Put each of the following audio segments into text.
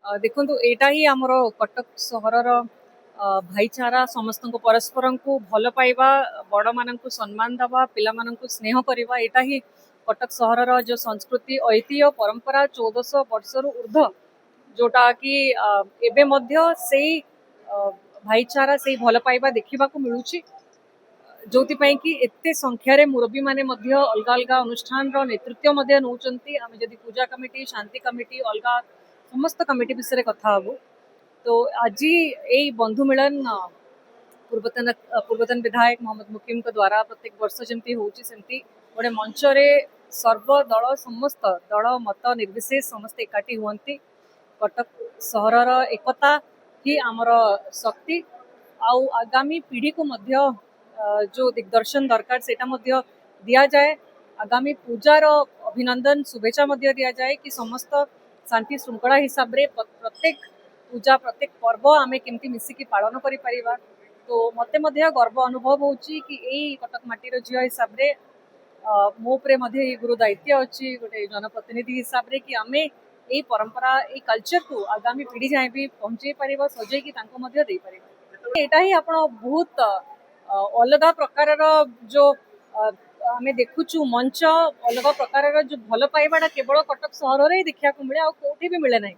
देखो एटा ही आमर कटक सहरर भाईचारा समस्त परस्पर को भल पाइबा बड़ मान सम्मान दवा पिला स्नेह करवा एटा ही कटक सहरर जो संस्कृति ऐतिह्य परंपरा 1400 वर्षर ऊर्ध जोटा कि एबे मध्य से भाईचारा से भल पाइबा देखा मिलूँ जो कि एते संख्यार मुरबी माने अलग अलग अनुष्ठान नेतृत्व नौकरी आम जदि पूजा कमिटी शांति कमिटी अलग समस्त कमिटी विषय कथा हबू। तो आज यही बंधु मिलन पूर्वतन विधायक मोहम्मद मुकीम द्वारा प्रत्येक वर्ष जमती होती गोटे मंच सर्वदल समस्त दल मत निर्विशेष समस्त एकाठी हुंती कटक सहरर एकता ही आमर शक्ति आउ आगामी पीढ़ी को मध्य जो दिग्दर्शन दरकार से दि जाए आगामी पूजार अभिनंदन शुभेच्छा दि जाए कि समस्त शांति श्रृंखला हिसाब रे प्रत्येक पूजा प्रत्येक पर्व आमे केमती मिसिकी पालन करि परिबा। तो मते मध्य गर्व अनुभव होची कि एई कटक माटीर झियो हिसाब रे मो उपरे मध्य गुरु दायित्व अच्छी गोटे जनप्रतिनिधि हिसाब रे कि आमे एई परंपरा एई कल्चर को आगामी पीढ़ी जाए भी पहुंचे परिबा सजे कि तांको मध्य दे परिबा। एटा ही आपण बहुत अलग प्रकार जो आमे देखुचु मंच अलग प्रकार जो भल पाइबाटा केवल कटक सहर रे देखा मिले आ कोठी भी मिले नहीं।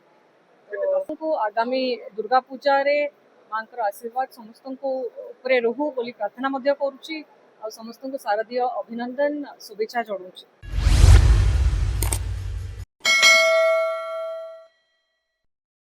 तो आगामी दुर्गा पूजा रे मांकर आशीर्वाद समस्त को ऊपर रहू बोली प्रार्थना करुच्ची आ समस्त को शारदीय अभिनंदन शुभेच्छा जनाऊँ।